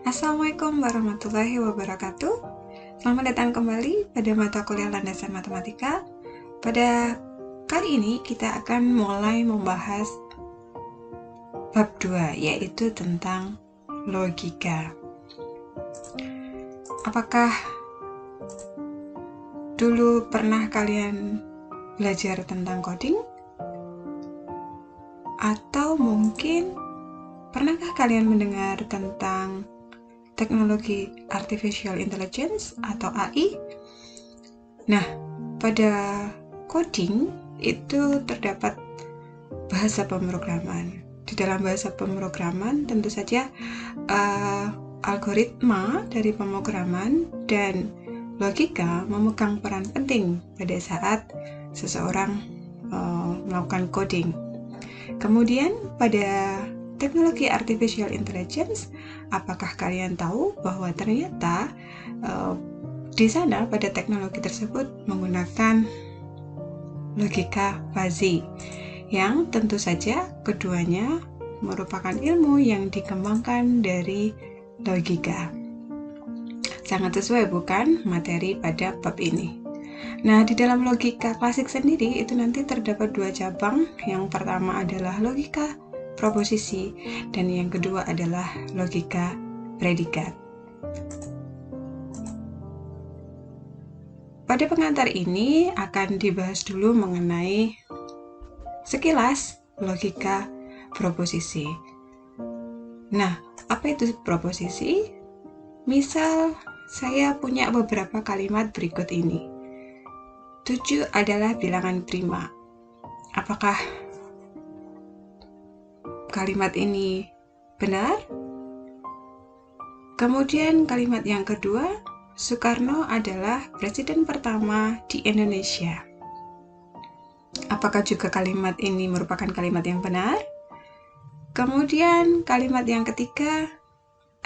Assalamualaikum warahmatullahi wabarakatuh. Selamat datang kembali pada mata kuliah landasan matematika. Pada kali ini kita akan mulai membahas bab 2, yaitu tentang logika. Apakah dulu pernah kalian belajar tentang coding? Atau mungkin pernahkah kalian mendengar tentang teknologi Artificial Intelligence atau AI? Nah, pada coding itu terdapat bahasa pemrograman. Di dalam bahasa pemrograman tentu saja algoritma dari pemrograman dan logika memegang peran penting pada saat seseorang melakukan coding. Kemudian pada teknologi Artificial Intelligence, apakah kalian tahu bahwa ternyata di sana pada teknologi tersebut menggunakan logika fuzzy, yang tentu saja keduanya merupakan ilmu yang dikembangkan dari logika. Sangat sesuai bukan materi pada bab ini. Nah, di dalam logika klasik sendiri itu nanti terdapat dua cabang. Yang pertama adalah logika proposisi dan yang kedua adalah logika predikat. Pada pengantar ini akan dibahas dulu mengenai sekilas logika proposisi. Nah, apa itu proposisi? Misal saya punya beberapa kalimat berikut ini. 7 adalah bilangan prima. Apakah kalimat ini benar? Kemudian kalimat yang kedua, Soekarno adalah presiden pertama di Indonesia. Apakah juga kalimat ini merupakan kalimat yang benar? Kemudian kalimat yang ketiga,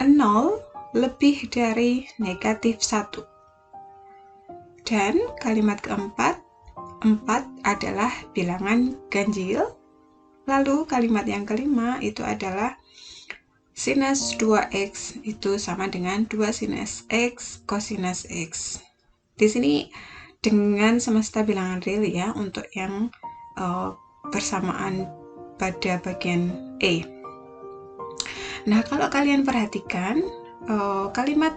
0 lebih dari negatif 1. Dan kalimat keempat, 4 adalah bilangan ganjil. Lalu kalimat yang kelima itu adalah sinus 2x itu sama dengan 2 sinus x cosinus x. Di sini dengan semesta bilangan real ya, untuk yang persamaan pada bagian E. Nah, kalau kalian perhatikan kalimat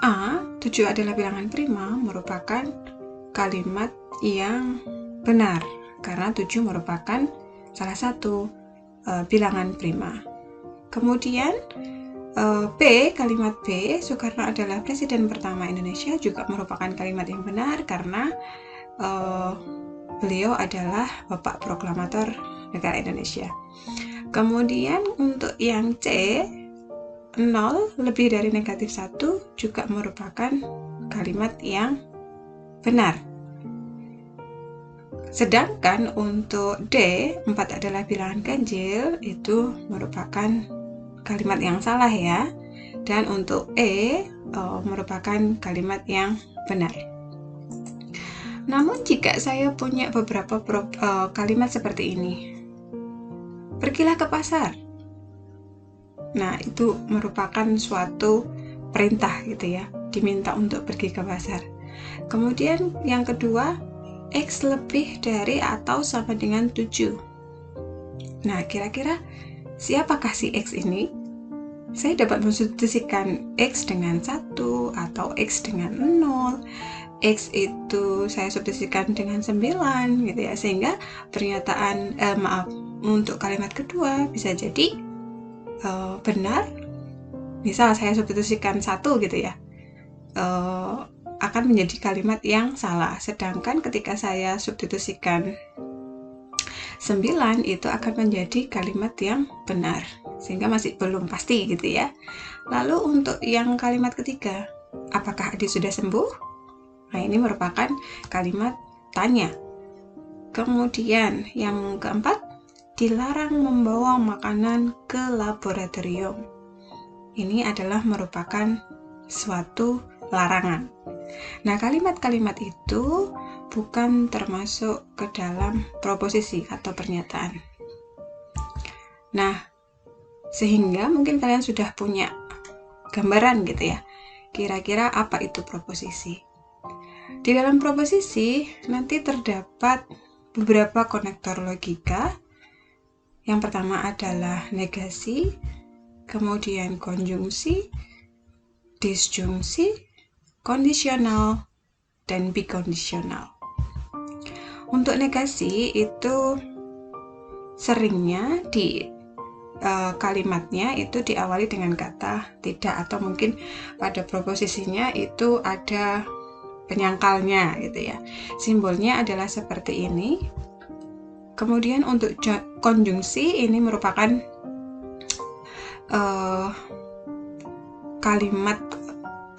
A, 7 adalah bilangan prima, merupakan kalimat yang benar karena 7 merupakan salah satu bilangan prima. Kemudian kalimat B, Soekarno adalah presiden pertama Indonesia, juga merupakan kalimat yang benar karena beliau adalah Bapak Proklamator negara Indonesia. Kemudian untuk yang C, 0 lebih dari negatif 1 juga merupakan kalimat yang benar. Sedangkan untuk D, 4 adalah bilangan ganjil, itu merupakan kalimat yang salah ya. Dan untuk E, merupakan kalimat yang benar. Namun jika saya punya beberapa kalimat seperti ini, pergilah ke pasar. Nah, itu merupakan suatu perintah gitu ya, diminta untuk pergi ke pasar. Kemudian yang kedua, X lebih dari atau sama dengan 7. Nah, kira-kira siapakah si X ini? Saya dapat mensubstitusikan X dengan 1 atau X dengan 0. X itu saya substitusikan dengan 9 gitu ya, sehingga pernyataan untuk kalimat kedua bisa jadi benar. Misal saya substitusikan 1 gitu ya, akan menjadi kalimat yang salah. Sedangkan ketika saya substitusikan 9 itu akan menjadi kalimat yang benar, sehingga masih belum pasti gitu ya. Lalu untuk yang kalimat ketiga, apakah Adi sudah sembuh? Nah, ini merupakan kalimat tanya. Kemudian yang keempat, dilarang membawa makanan ke laboratorium. Ini adalah merupakan suatu larangan. Nah, kalimat-kalimat itu bukan termasuk ke dalam proposisi atau pernyataan. Nah, Sehingga mungkin kalian sudah punya gambaran gitu ya, kira-kira apa itu proposisi. Di dalam proposisi nanti terdapat beberapa konektor logika. Yang pertama adalah negasi, kemudian konjungsi, disjungsi, kondisional, dan bikondisional. Untuk negasi itu seringnya di kalimatnya itu diawali dengan kata tidak, atau mungkin pada proposisinya itu ada penyangkalnya gitu ya. Simbolnya adalah seperti ini. Kemudian untuk konjungsi ini merupakan kalimat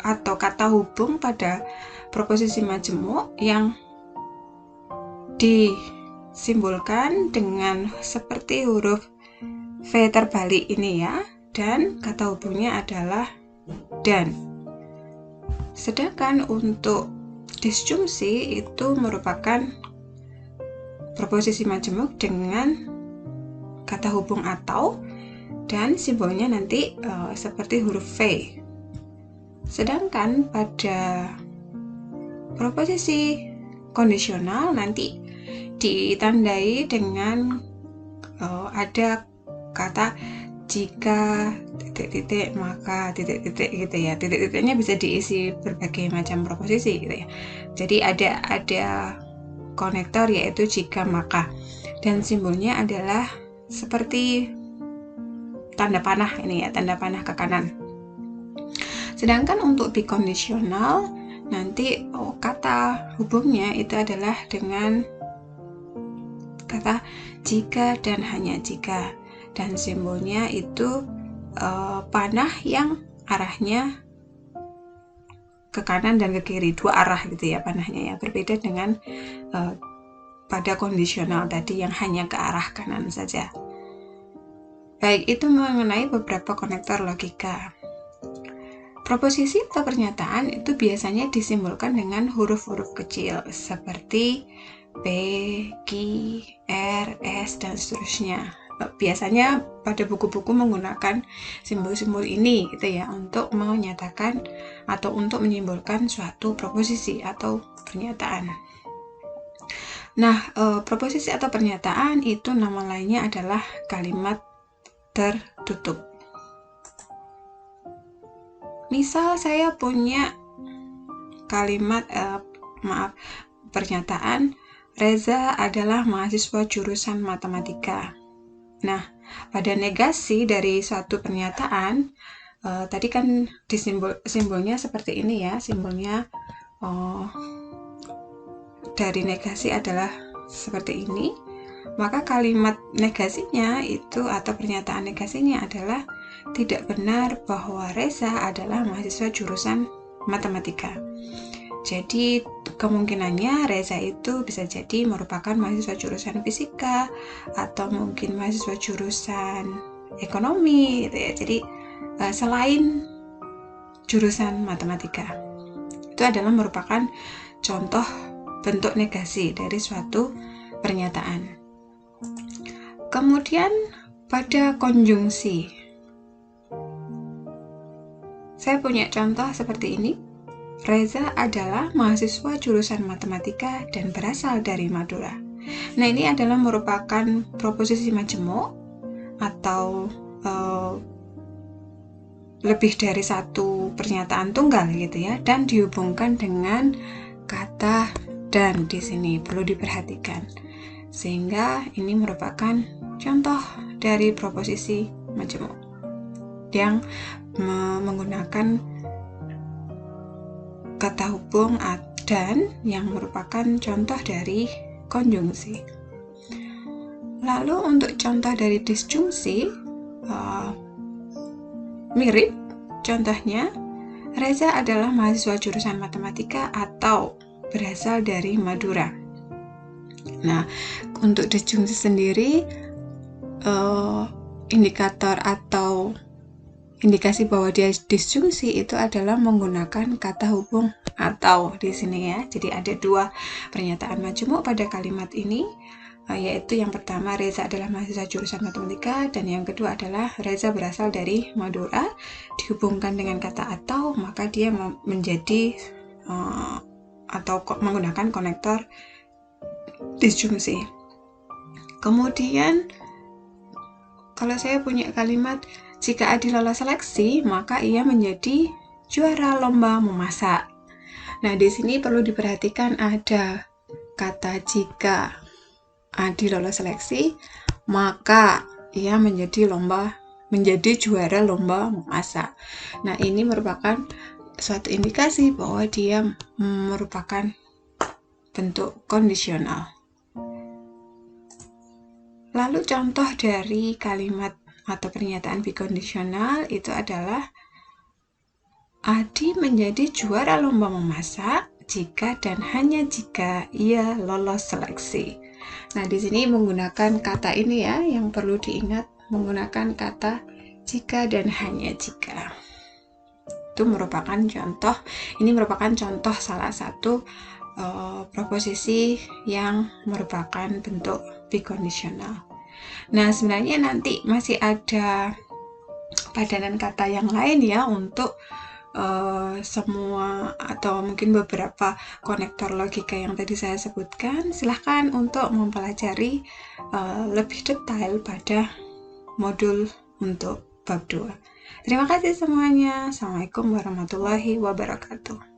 atau kata hubung pada proposisi majemuk yang disimbolkan dengan seperti huruf V terbalik ini ya, dan kata hubungnya adalah dan. Sedangkan untuk disjungsi itu merupakan proposisi majemuk dengan kata hubung atau, dan simbolnya nanti seperti huruf V. Sedangkan pada proposisi kondisional nanti ditandai dengan ada kata jika titik-titik maka titik-titik gitu ya. Titik-titiknya bisa diisi berbagai macam proposisi gitu ya. Jadi ada konektor yaitu jika maka, dan simbolnya adalah seperti tanda panah ini ya, tanda panah ke kanan. Sedangkan untuk bikondisional nanti kata hubungnya itu adalah dengan kata jika dan hanya jika, dan simbolnya itu panah yang arahnya ke kanan dan ke kiri, dua arah gitu ya panahnya ya, berbeda dengan pada kondisional tadi yang hanya ke arah kanan saja. Baik, itu mengenai beberapa konektor logika. Proposisi atau pernyataan itu biasanya disimbolkan dengan huruf-huruf kecil seperti P, Q, R, S, dan seterusnya. Biasanya pada buku-buku menggunakan simbol-simbol ini gitu ya, untuk menyatakan atau untuk menyimbolkan suatu proposisi atau pernyataan. Nah, proposisi atau pernyataan itu nama lainnya adalah kalimat tertutup. Misal saya punya kalimat pernyataan Reza adalah mahasiswa jurusan matematika. Nah, pada negasi dari suatu pernyataan tadi kan simbolnya seperti ini ya, simbolnya dari negasi adalah seperti ini. Maka kalimat negasinya itu atau pernyataan negasinya adalah tidak benar bahwa Reza adalah mahasiswa jurusan matematika. Jadi kemungkinannya Reza itu bisa jadi merupakan mahasiswa jurusan fisika atau mungkin mahasiswa jurusan ekonomi gitu ya. Jadi selain jurusan matematika. Itu adalah merupakan contoh bentuk negasi dari suatu pernyataan. Kemudian pada konjungsi, saya punya contoh seperti ini. Reza adalah mahasiswa jurusan matematika dan berasal dari Madura. Nah, ini adalah merupakan proposisi majemuk atau lebih dari satu pernyataan tunggal gitu ya, dan dihubungkan dengan kata dan di sini perlu diperhatikan. Sehingga ini merupakan contoh dari proposisi majemuk yang menggunakan kata hubung dan yang merupakan contoh dari konjungsi. Lalu untuk contoh dari disjungsi mirip. Contohnya, Reza adalah mahasiswa jurusan matematika atau berasal dari Madura. Nah, untuk disjungsi sendiri indikator atau indikasi bahwa dia disjungsi itu adalah menggunakan kata hubung atau di sini ya. Jadi ada dua pernyataan majemuk pada kalimat ini. yaitu yang pertama Reza adalah mahasiswa jurusan matematika, dan yang kedua adalah Reza berasal dari Madura, dihubungkan dengan kata atau, maka dia menjadi atau menggunakan konektor disjungsi. Kemudian kalau saya punya kalimat jika Adi lolos seleksi, maka ia menjadi juara lomba memasak. Nah, di sini perlu diperhatikan ada kata jika Adi lolos seleksi, maka ia menjadi juara lomba memasak. Nah, ini merupakan suatu indikasi bahwa dia merupakan bentuk kondisional. Lalu contoh dari kalimat atau pernyataan bikondisional itu adalah Adi menjadi juara lomba memasak jika dan hanya jika ia lolos seleksi. Nah, di sini menggunakan kata ini ya, yang perlu diingat, menggunakan kata jika dan hanya jika. Itu merupakan contoh, ini merupakan contoh salah satu proposisi yang merupakan bentuk bikondisional. Nah, sebenarnya nanti masih ada padanan kata yang lain ya untuk semua atau mungkin beberapa konektor logika yang tadi saya sebutkan. Silahkan untuk mempelajari lebih detail pada modul untuk bab 2. Terima kasih semuanya. Assalamualaikum warahmatullahi wabarakatuh.